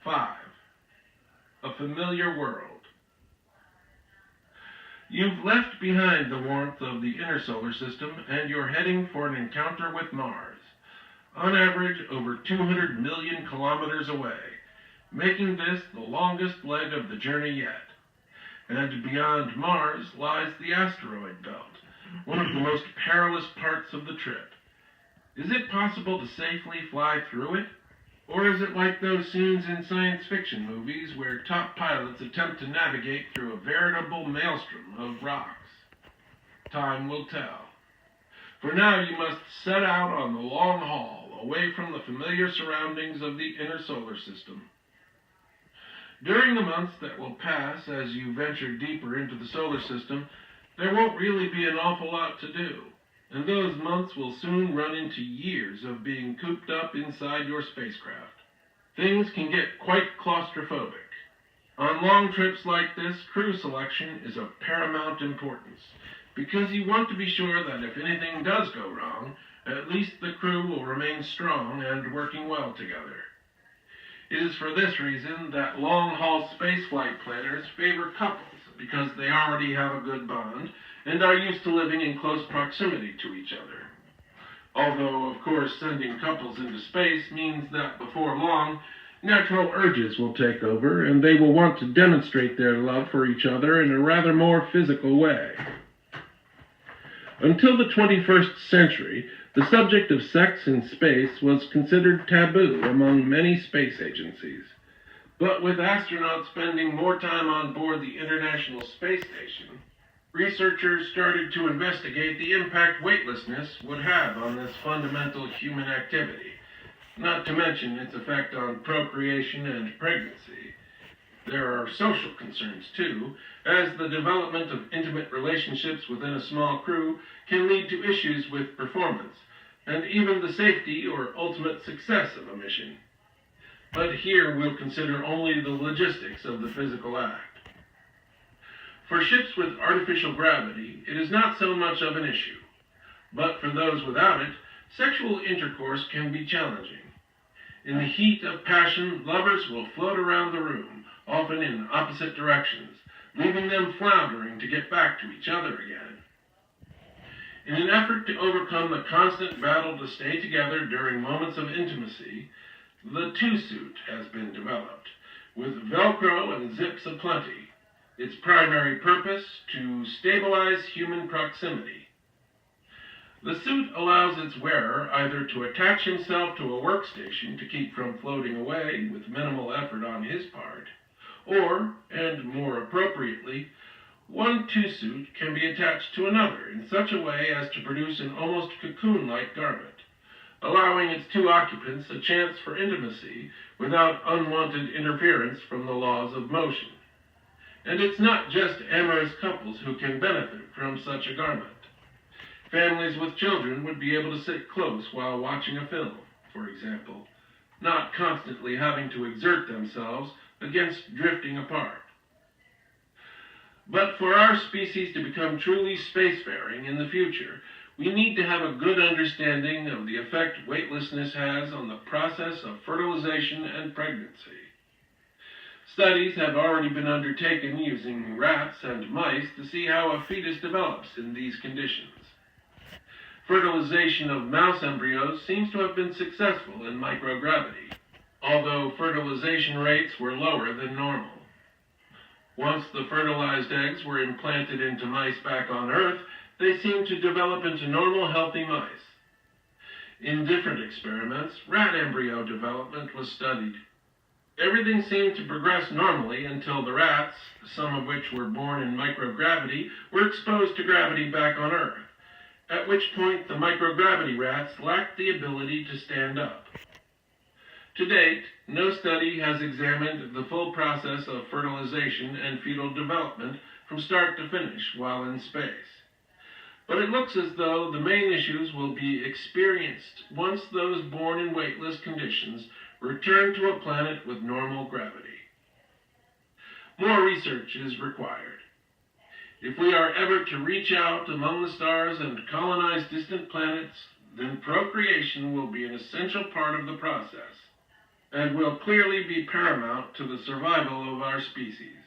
5. A familiar world. You've left behind the warmth of the inner solar system and you're heading for an encounter with Mars, on average over 200 million kilometers away, making this the longest leg of the journey yet. And beyond Mars lies the asteroid belt, one of the most perilous parts of the trip. Is it possible to safely fly through it? Or is it like those scenes in science fiction movies where top pilots attempt to navigate through a veritable maelstrom of rocks? Time will tell. For now, you must set out on the long haul, away from the familiar surroundings of the inner solar system. During the months that will pass as you venture deeper into the solar system, there won't really be an awful lot to do. And those months will soon run into years of being cooped up inside your spacecraft. Things can get quite claustrophobic. On long trips like this, crew selection is of paramount importance, because you want to be sure that if anything does go wrong, at least the crew will remain strong and working well together. It is for this reason that long-haul spaceflight planners favor couples, because they already have a good bond and are used to living in close proximity to each other. Although, of course, sending couples into space means that before long, natural urges will take over and they will want to demonstrate their love for each other in a rather more physical way. Until the 21st century, the subject of sex in space was considered taboo among many space agencies. But with astronauts spending more time on board the International Space Station, researchers started to investigate the impact weightlessness would have on this fundamental human activity, not to mention its effect on procreation and pregnancy. There are social concerns too, as the development of intimate relationships within a small crew can lead to issues with performance, and even the safety or ultimate success of a mission. But here we'll consider only the logistics of the physical act. For ships with artificial gravity, it is not so much of an issue. But for those without it, sexual intercourse can be challenging. In the heat of passion, lovers will float around the room, often in opposite directions, leaving them floundering to get back to each other again. In an effort to overcome the constant battle to stay together during moments of intimacy, the two-suit has been developed, with Velcro and zips aplenty. Its primary purpose, to stabilize human proximity. The suit allows its wearer either to attach himself to a workstation to keep from floating away with minimal effort on his part, or, and more appropriately, one two-suit can be attached to another in such a way as to produce an almost cocoon-like garment, allowing its two occupants a chance for intimacy without unwanted interference from the laws of motion. And it's not just amorous couples who can benefit from such a garment. Families with children would be able to sit close while watching a film, for example, not constantly having to exert themselves against drifting apart. But for our species to become truly spacefaring in the future, we need to have a good understanding of the effect weightlessness has on the process of fertilization and pregnancy. Studies have already been undertaken using rats and mice to see how a fetus develops in these conditions. Fertilization of mouse embryos seems to have been successful in microgravity, although fertilization rates were lower than normal. Once the fertilized eggs were implanted into mice back on Earth, they seemed to develop into normal, healthy mice. In different experiments, rat embryo development was studied. Everything seemed to progress normally until the rats, some of which were born in microgravity, were exposed to gravity back on Earth, at which point the microgravity rats lacked the ability to stand up. To date, no study has examined the full process of fertilization and fetal development from start to finish while in space. But it looks as though the main issues will be experienced once those born in weightless conditions return to a planet with normal gravity. More research is required. If we are ever to reach out among the stars and colonize distant planets, then procreation will be an essential part of the process. and will clearly be paramount to the survival of our species.